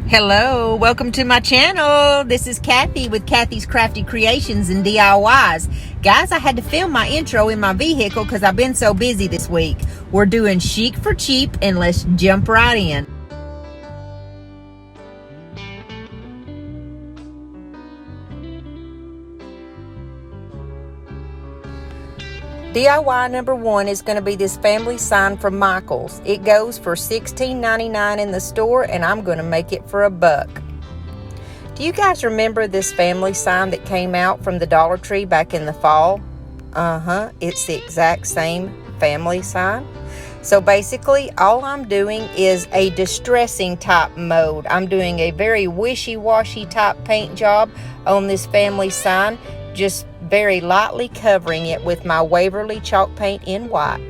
Hello, welcome to my channel. This is Kathy with Kathy's Krafty Creations and DIYs. Guys, I had to film my intro in my vehicle because I've been so busy this week. We're doing chic for cheap, and let's jump right in. DIY number one is going to be this family sign from Michael's. It goes for $16.99 in the store, and I'm going to make it for $1. Do you guys remember this family sign that came out from the Dollar Tree back in the fall? It's the exact same family sign. So basically, all I'm doing is a distressing type mode. I'm doing a very wishy-washy type paint job on this family sign, just very lightly covering it with my Waverly chalk paint in white.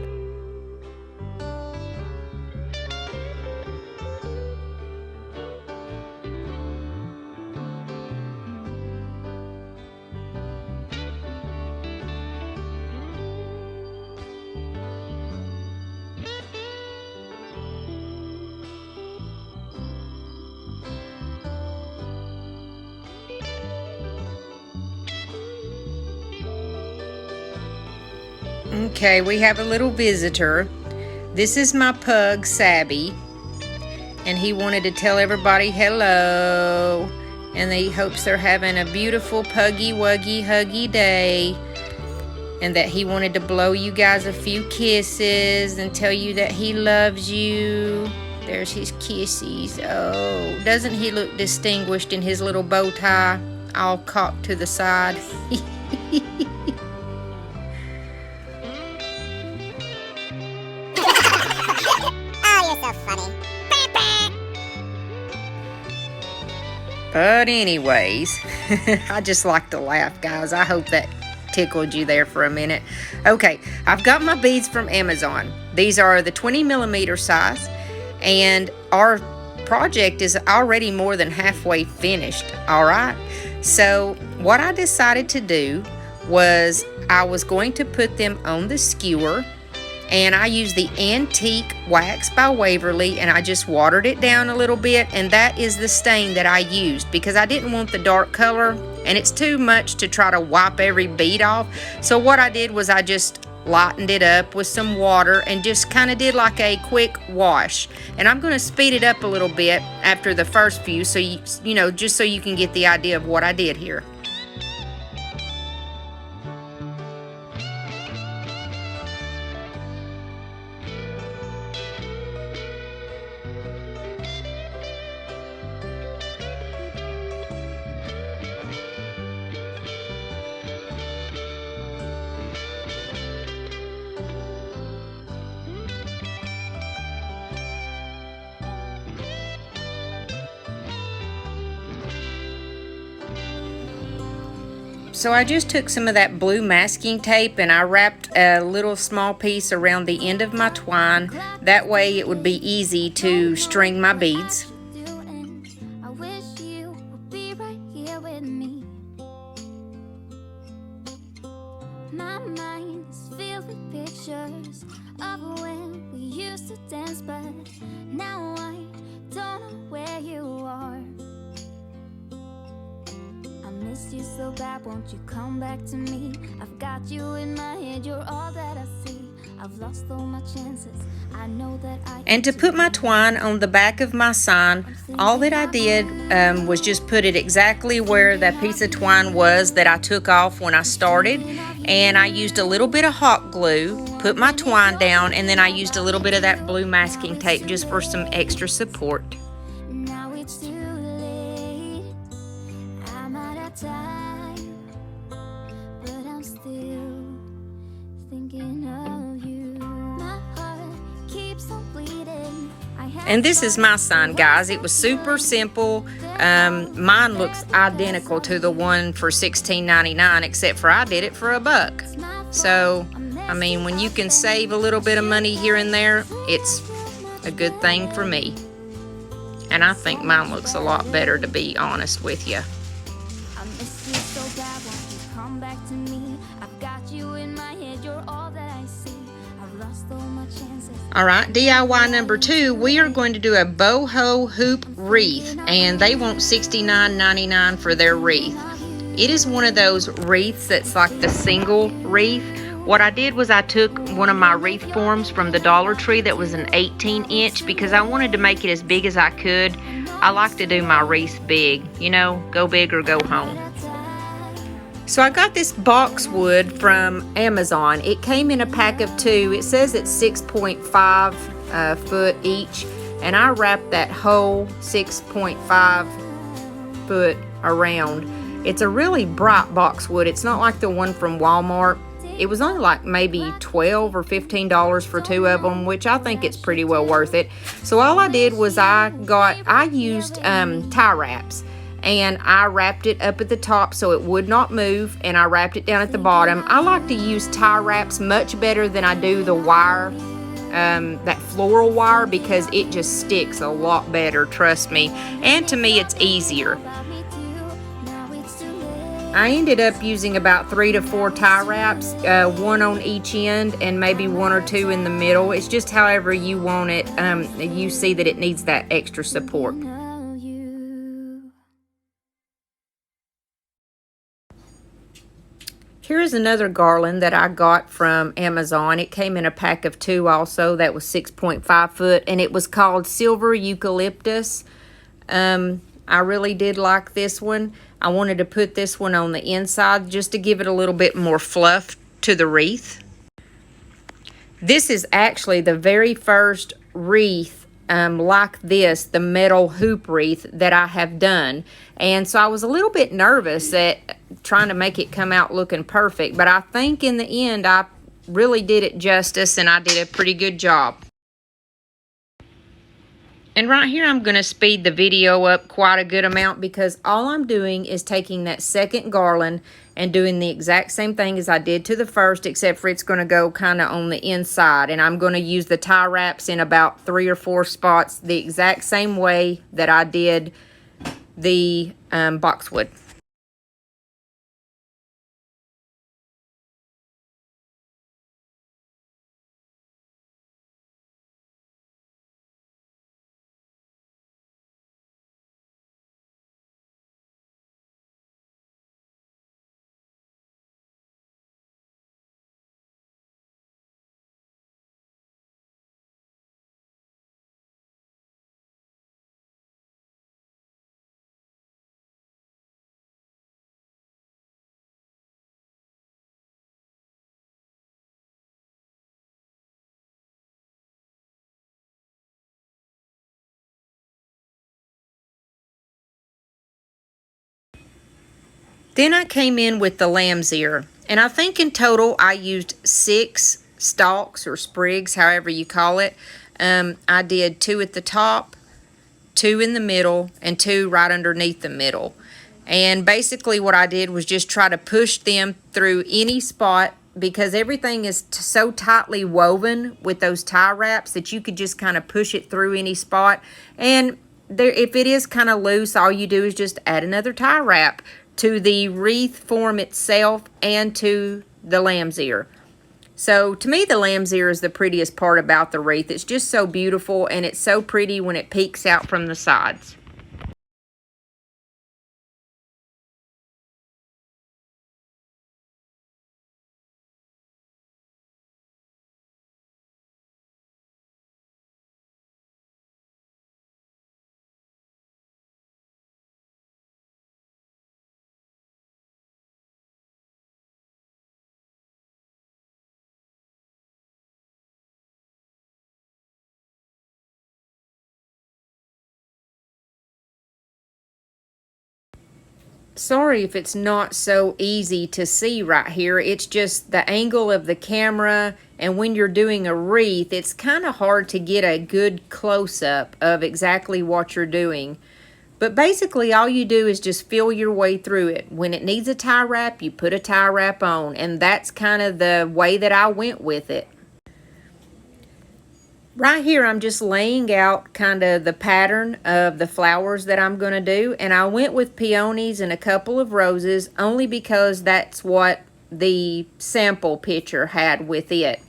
Okay, we have a little visitor. This is my pug, Sabby, and he wanted to tell everybody hello, and he hopes they're having a beautiful puggy wuggy huggy day, and that he wanted to blow you guys a few kisses and tell you that he loves you. There's his kisses. Oh, doesn't he look distinguished in his little bow tie, all cocked to the side? But anyways, I just like to laugh, guys. I hope that tickled you there for a minute. Okay, I've got my beads from Amazon. These are the 20mm size, and our project is already more than halfway finished, all right? So what I decided to do was I was going to put them on the skewer, and I used the Antique Wax by Waverly, and I just watered it down a little bit, and that is the stain that I used because I didn't want the dark color, and it's too much to try to wipe every bead off. So what I did was I just lightened it up with some water and just kind of did like a quick wash. And I'm going to speed it up a little bit after the first few, so you know, just so you can get the idea of what I did here. So I just took some of that blue masking tape and I wrapped a little small piece around the end of my twine. That way it would be easy to string my beads. My mind is filled with pictures of when we used to dance, but now I don't know where you are. I miss you so bad, won't you come back to me? I've got you in my head, you're all that I see. I've lost all my chances, I know that I... And to put my twine on the back of my sign, all that I did was just put it exactly where that piece of twine was that I took off when I started. And I used a little bit of hot glue, put my twine down, and then I used a little bit of that blue masking tape just for some extra support. Now it's too late, I'm out of time, but I'm still thinking of you. My heart keeps on bleeding. And this is my sign, guys. It was super simple. Mine looks identical to the one for $16.99, except for I did it for $1. So, I mean, when you can save a little bit of money here and there, it's a good thing for me. And I think mine looks a lot better, to be honest with you. I miss you so bad, won't you come back to me? I've got you in my head, you're all that I see. I've lost all my chances. All right, DIY number 2, we are going to do a boho hoop wreath, and they want $69.99 for their wreath. It is one of those wreaths that's like the single wreath. What I did was I took one of my wreath forms from the Dollar Tree that was an 18-inch because I wanted to make it as big as I could. I like to do my wreaths big, you know, go big or go home. So I got this boxwood from Amazon. It came in a pack of 2. It says it's 6.5 foot each, and I wrapped that whole 6.5 foot around. It's a really bright boxwood. It's not like the one from Walmart. It was only like maybe $12 or $15 for 2 of them, which I think it's pretty well worth it. So all I did was I used tie wraps. And I wrapped it up at the top so it would not move, and I wrapped it down at the bottom. I like to use tie wraps much better than I do the wire, that floral wire, because it just sticks a lot better, trust me. And to me, it's easier. I ended up using about 3 to 4 tie wraps, 1 on each end and maybe 1 or 2 in the middle. It's just however you want it. You see that it needs that extra support. Here's another garland that I got from Amazon. It came in a pack of 2 also. That was 6.5 foot, and it was called Silver Eucalyptus. I really did like this one. I wanted to put this one on the inside just to give it a little bit more fluff to the wreath. This is actually the very first wreath like this, the metal hoop wreath that I have done. And so I was a little bit nervous at trying to make it come out looking perfect, but I think in the end I really did it justice, and I did a pretty good job. And right here I'm going to speed the video up quite a good amount because all I'm doing is taking that second garland and doing the exact same thing as I did to the first, except for it's going to go kind of on the inside. And I'm going to use the tie wraps in about 3 or 4 spots the exact same way that I did the boxwood. Then I came in with the lamb's ear, and I think in total I used 6 stalks or sprigs, however you call it. I did 2 at the top, 2 in the middle, and 2 right underneath the middle. And basically what I did was just try to push them through any spot, because everything is so tightly woven with those tie wraps that you could just kind of push it through any spot. And there, if it is kind of loose, all you do is just add another tie wrap to the wreath form itself and to the lamb's ear. So to me, the lamb's ear is the prettiest part about the wreath. It's just so beautiful, and it's so pretty when it peeks out from the sides. Sorry if it's not so easy to see right here. It's just the angle of the camera, and when you're doing a wreath, it's kind of hard to get a good close-up of exactly what you're doing. But basically all you do is just feel your way through it. When it needs a tie wrap, you put a tie wrap on, and that's kind of the way that I went with it. Right here, I'm just laying out kind of the pattern of the flowers that I'm going to do. And I went with peonies and a couple of roses only because that's what the sample picture had with it.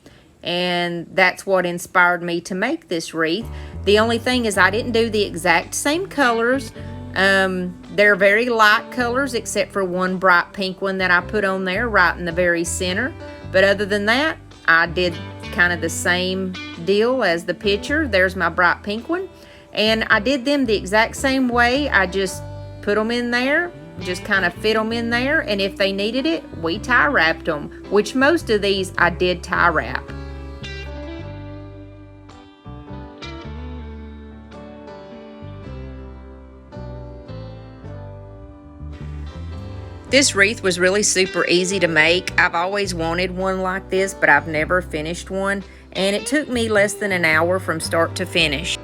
and that's what inspired me to make this wreath. The only thing is I didn't do the exact same colors. They're very light colors except for one bright pink one that I put on there right in the very center. But other than that, I did kind of the same deal as the picture. There's my bright pink one. And I did them the exact same way. I just put them in there, just kind of fit them in there. And if they needed it, we tie wrapped them, which most of these I did tie wrap. This wreath was really super easy to make. I've always wanted one like this, but I've never finished one. And it took me less than an hour from start to finish.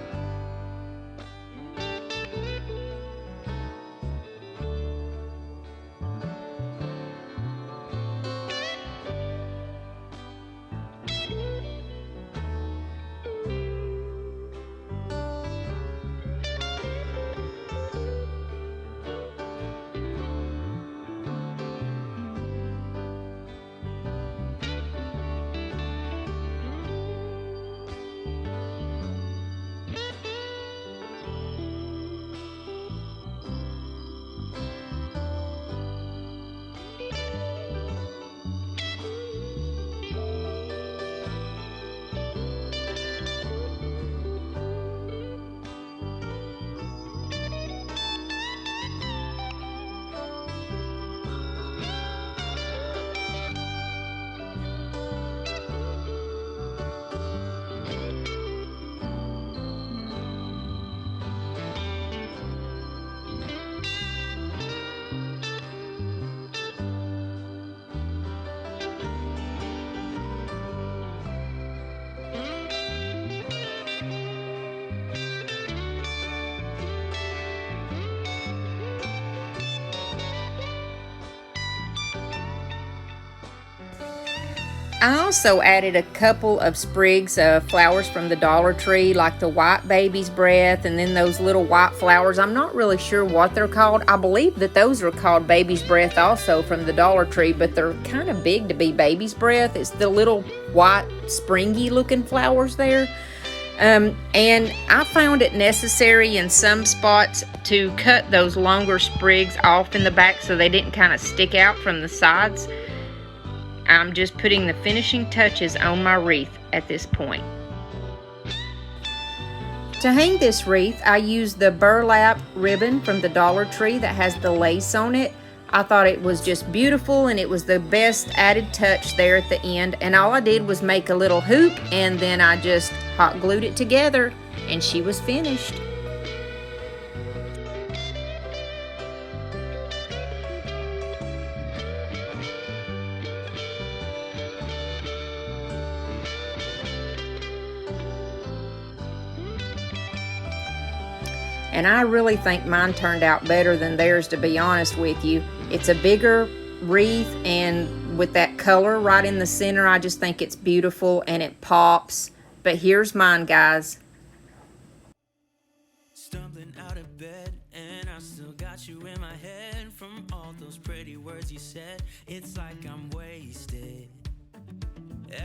I also added a couple of sprigs of flowers from the Dollar Tree, like the white baby's breath, and then those little white flowers. I'm not really sure what they're called. I believe that those are called baby's breath also from the Dollar Tree, but they're kind of big to be baby's breath. It's the little white springy looking flowers there. And I found it necessary in some spots to cut those longer sprigs off in the back so they didn't kind of stick out from the sides. I'm just putting the finishing touches on my wreath at this point. To hang this wreath, I used the burlap ribbon from the Dollar Tree that has the lace on it. I thought it was just beautiful, and it was the best added touch there at the end. And all I did was make a little hoop, and then I just hot glued it together, and she was finished. And I really think mine turned out better than theirs, to be honest with you. It's a bigger wreath, and with that color right in the center, I just think it's beautiful and it pops. But here's mine, guys. Stumbling out of bed, and I still got you in my head from all those pretty words you said. It's like I'm wasted.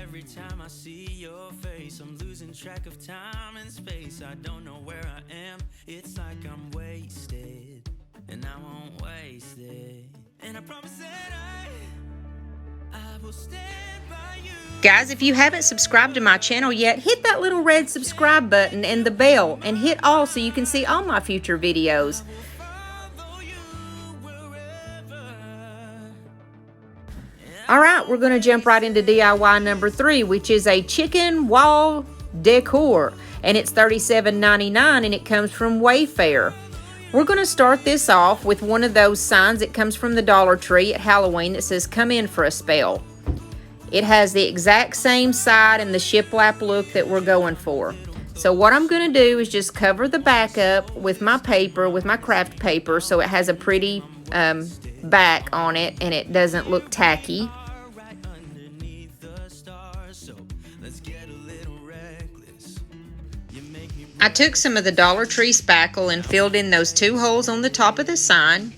Every time I see your face, I'm losing track of time and space. I don't know where I am. It's like I'm wasted, and I won't waste it. And I promise that I will stand by you. Guys, if you haven't subscribed to my channel yet, hit that little red subscribe button and the bell, and hit all so you can see all my future videos. Alright, we're going to jump right into DIY number 3, which is a chicken wall decor. And it's $37.99, and it comes from Wayfair. We're going to start this off with one of those signs that comes from the Dollar Tree at Halloween that says, "Come in for a spell." It has the exact same side and the shiplap look that we're going for. So what I'm going to do is just cover the back up with my paper, with my craft paper, so it has a pretty back on it and it doesn't look tacky. I took some of the Dollar Tree spackle and filled in those 2 holes on the top of the sign.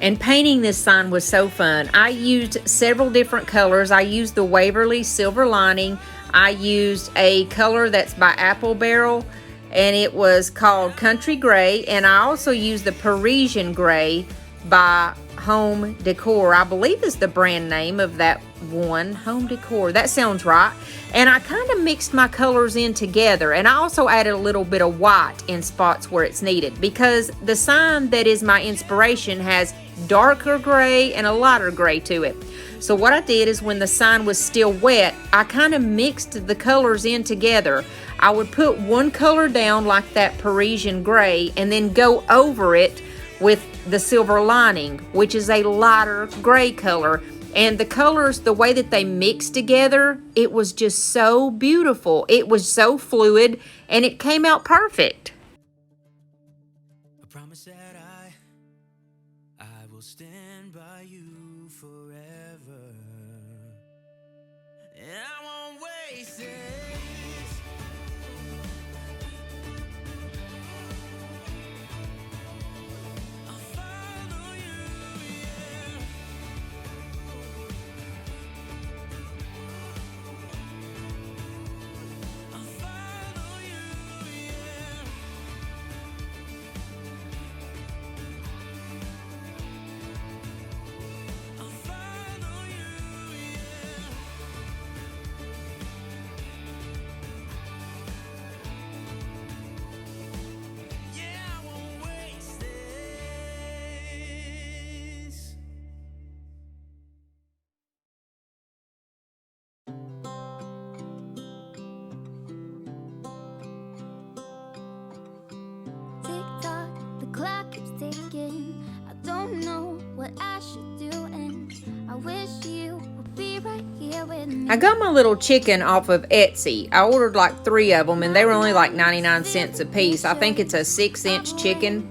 And painting this sign was so fun. I used several different colors. I used the Waverly Silver Lining. I used a color that's by Apple Barrel, and it was called Country Gray. And I also used the Parisian Gray by Home Decor. I believe is the brand name of that one. Home Decor. That sounds right. And I kind of mixed my colors in together. And I also added a little bit of white in spots where it's needed, because the sign that is my inspiration has darker gray and a lighter gray to it. So what I did is, when the sign was still wet, I kind of mixed the colors in together. I would put one color down like that Parisian gray and then go over it with the Silver Lining, which is a lighter gray color. And the colors, the way that they mixed together, it was just so beautiful. It was so fluid, and it came out perfect. I promise that I will stand by you forever, and I won't waste it. Clock keeps ticking. I don't know what I should do, and I wish you would be right here with me. I got my little chicken off of Etsy. I ordered like 3 of them, and they were only like 99 cents a piece. I think it's a 6-inch chicken.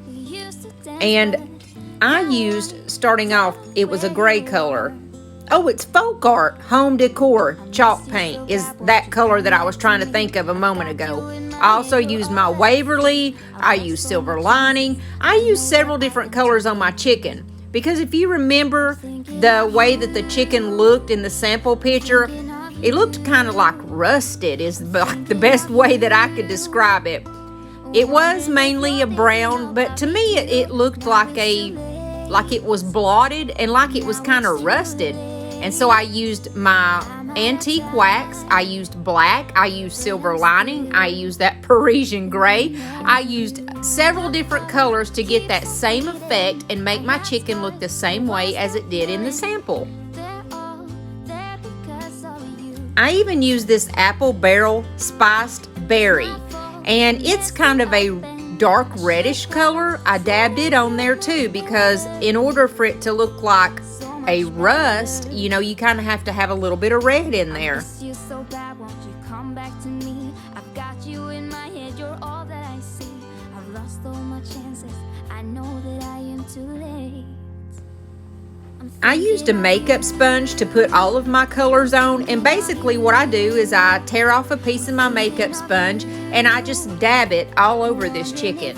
And I used, starting off, it was a gray color. Oh, it's Folk Art Home Decor chalk paint is that color that I was trying to think of a moment ago. I also used my Waverly. I used Silver Lining. I used several different colors on my chicken, because if you remember the way that the chicken looked in the sample picture, it looked kind of like rusted is like the best way that I could describe it. It was mainly a brown, but to me it looked like it was blotted and like it was kind of rusted. And so I used my antique wax, I used black, I used Silver Lining, I used that Parisian gray. I used several different colors to get that same effect and make my chicken look the same way as it did in the sample. I even used this Apple Barrel Spiced Berry, and it's kind of a dark reddish color. I dabbed it on there too, because in order for it to look like a rust, you know, you kind of have to have a little bit of red in there. I used a makeup sponge to put all of my colors on, and basically what I do is I tear off a piece of my makeup sponge and I just dab it all over this chicken.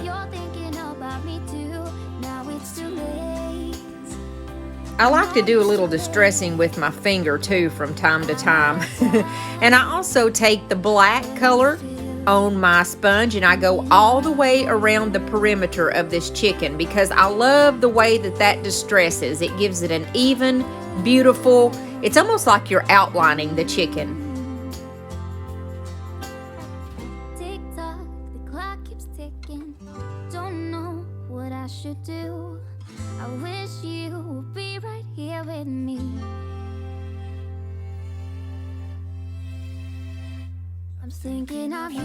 I like to do a little distressing with my finger too from time to time. And I also take the black color on my sponge and I go all the way around the perimeter of this chicken, because I love the way that distresses. It gives it an even, beautiful, it's almost like you're outlining the chicken. Tick tock, the clock keeps ticking. Don't know what I should do. I wish you would be right here with me. I'm thinking of you,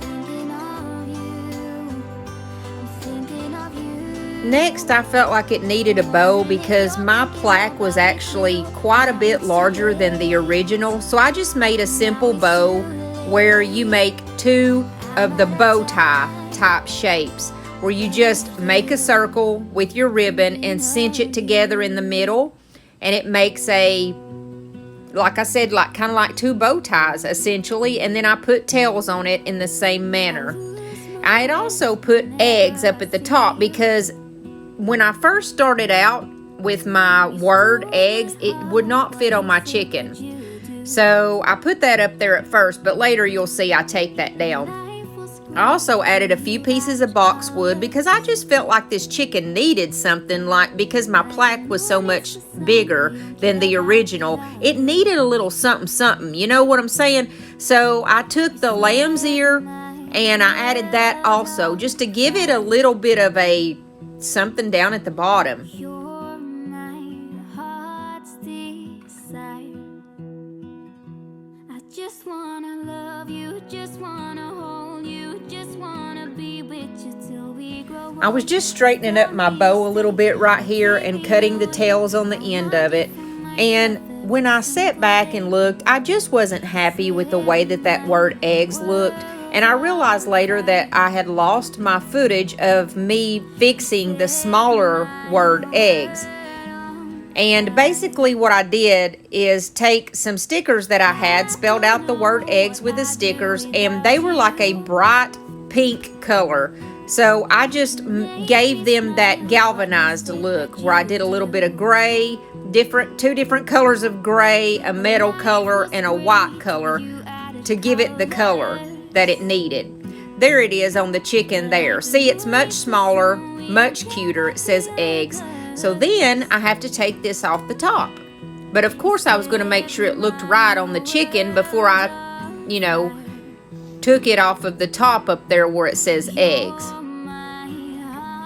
thinking of you, I'm thinking of you. Next, I felt like it needed a bow because my plaque was actually quite a bit larger than the original. So I just made a simple bow where you make 2 of the bow tie type shapes, where you just make a circle with your ribbon and cinch it together in the middle, and it makes a, like I said, like kind of like 2 bow ties essentially. And then I put tails on it in the same manner. I had also put eggs up at the top because when I first started out with my word eggs, it would not fit on my chicken. So I put that up there at first, but later you'll see I take that down. I also added a few pieces of boxwood because I just felt like this chicken needed something, like because my plaque was so much bigger than the original. It needed a little something something, you know what I'm saying? So I took the lamb's ear and I added that also just to give it a little bit of a something down at the bottom. You're my heart's desire. I just wanna love you, just wanna hold you, just wanna be with you till we grow old. I was just straightening up my bow a little bit right here and cutting the tails on the end of it. And when I sat back and looked, I just wasn't happy with the way that word eggs looked. And I realized later that I had lost my footage of me fixing the smaller word eggs. And basically what I did is take some stickers that I had, spelled out the word eggs with the stickers, and they were like a bright pink color. So I just gave them that galvanized look where I did a little bit of gray, two different colors of gray, a metal color, and a white color to give it the color that it needed. There it is on the chicken there. See, it's much smaller, much cuter. It says eggs. So then I have to take this off the top. But of course I was going to make sure it looked right on the chicken before I, took it off of the top up there where it says eggs.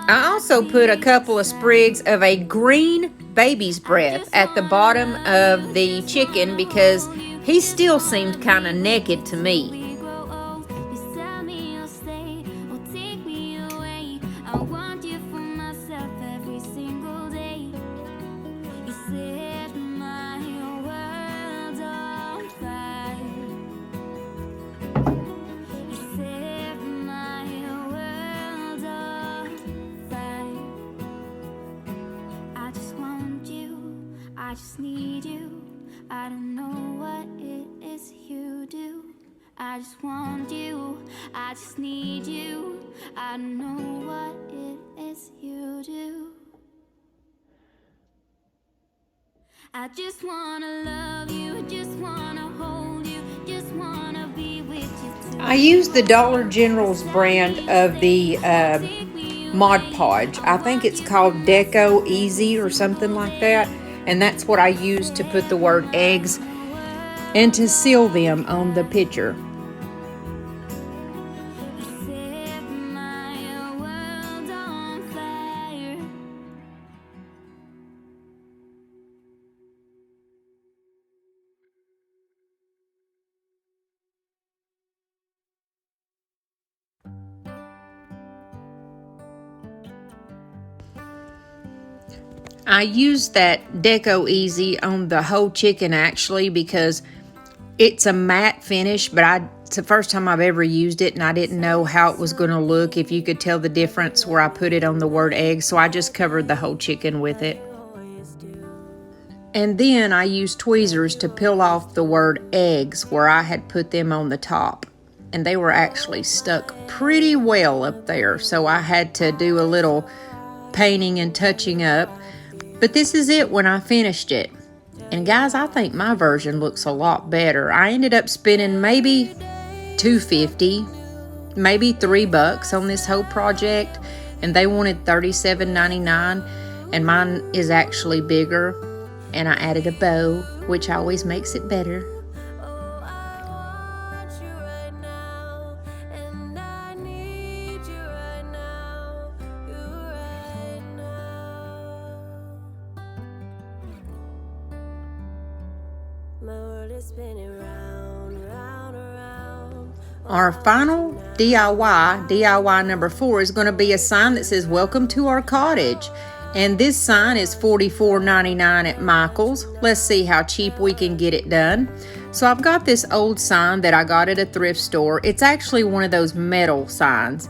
I also put a couple of sprigs of a green baby's breath at the bottom of the chicken because he still seemed kind of naked to me. I just need you. I don't know what it is you do. I just want you. I just need you. I don't know what it is you do. I just wanna love you. Just wanna hold you. Just wanna be with you too. I used the Dollar General's brand of the Mod Podge. I think it's called Deco Easy or something like that. And that's what I used to put the word eggs and to seal them on the picture. I used that Deco Easy on the whole chicken actually because it's a matte finish, but it's the first time I've ever used it and I didn't know how it was going to look, if you could tell the difference where I put it on the word egg, so I just covered the whole chicken with it. And then I used tweezers to peel off the word eggs where I had put them on the top. And they were actually stuck pretty well up there, so I had to do a little painting and touching up. But this is it when I finished it. And guys, I think my version looks a lot better. I ended up spending maybe $2.50, maybe $3 on this whole project. And they wanted $37.99. And mine is actually bigger. And I added a bow, which always makes it better. Our final DIY number 4, is going to be a sign that says, "Welcome to our cottage." And this sign is $44.99 at Michael's. Let's see how cheap we can get it done. So I've got this old sign that I got at a thrift store. It's actually one of those metal signs.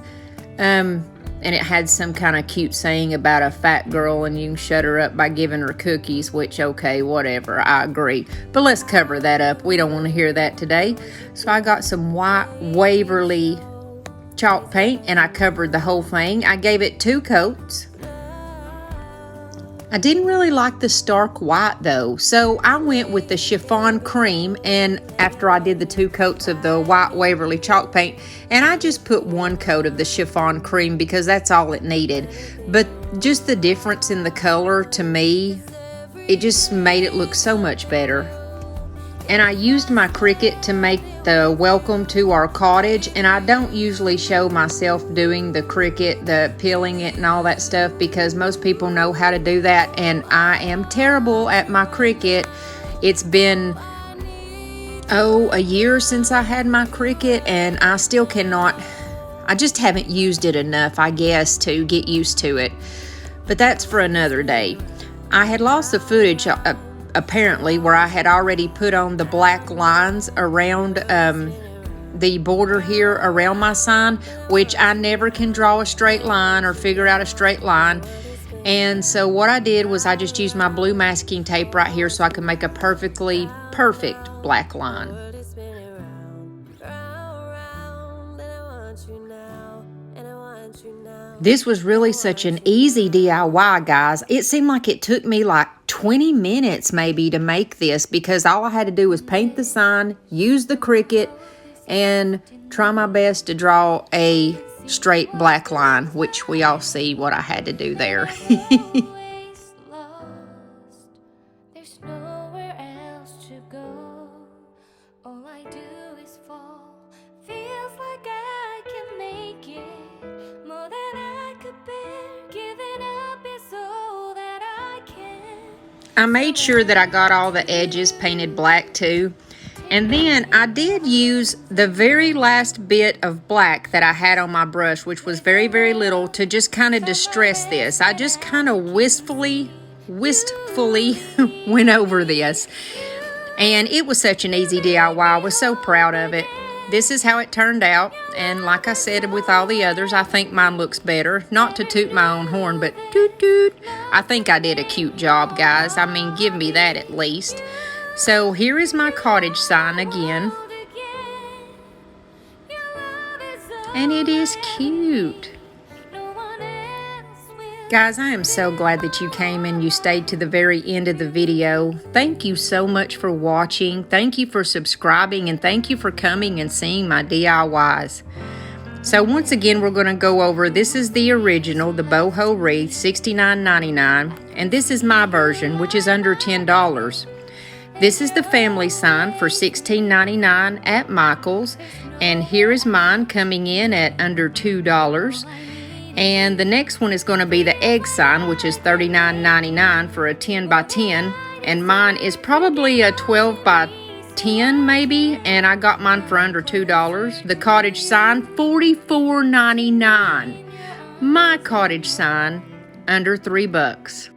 And it had some kind of cute saying about a fat girl and you can shut her up by giving her cookies, which, okay, whatever, I agree. But let's cover that up. We don't want to hear that today. So I got some white Waverly chalk paint and I covered the whole thing. I gave it 2 coats. I didn't really like the stark white though, so I went with the chiffon cream, and after I did the 2 coats of the white Waverly chalk paint, and I just put 1 coat of the chiffon cream because that's all it needed. But just the difference in the color, to me, it just made it look so much better. And I used my Cricut to make the welcome to our cottage, and I don't usually show myself doing the Cricut, the peeling it and all that stuff, because most people know how to do that, and I am terrible at my Cricut. It's been, a year since I had my Cricut, and I still cannot, I just haven't used it enough, I guess, to get used to it. But that's for another day. I had lost the footage apparently, where I had already put on the black lines around the border here around my sign, which I never can draw a straight line or figure out a straight line. And so what I did was I just used my blue masking tape right here so I could make a perfect black line. This was really such an easy DIY, guys. It seemed like it took me like 20 minutes maybe to make this, because all I had to do was paint the sign, use the Cricut, and try my best to draw a straight black line, which we all see what I had to do there. I made sure that I got all the edges painted black too. And then I did use the very last bit of black that I had on my brush, which was very, very little, to just kind of distress this. I just kind of wistfully went over this. And it was such an easy DIY. I was so proud of it. This is how it turned out. And like I said with all the others, I think mine looks better. Not to toot my own horn, but toot toot. I think I did a cute job, guys. I mean, give me that at least. So here is my cottage sign again. And it is cute. Guys, I am so glad that you came and you stayed to the very end of the video. Thank you so much for watching. Thank you for subscribing, and thank you for coming and seeing my DIYs. So once again, we're going to go over, this is the original, the boho wreath, $69.99, and this is my version, which is under $10. This is the family sign for $16.99 at Michael's, and here is mine coming in at under $2. And the next one is going to be the egg sign, which is $39.99 for a 10 by 10. And mine is probably a 12 by 10 maybe. And I got mine for under $2. The cottage sign, $44.99. My cottage sign, under $3.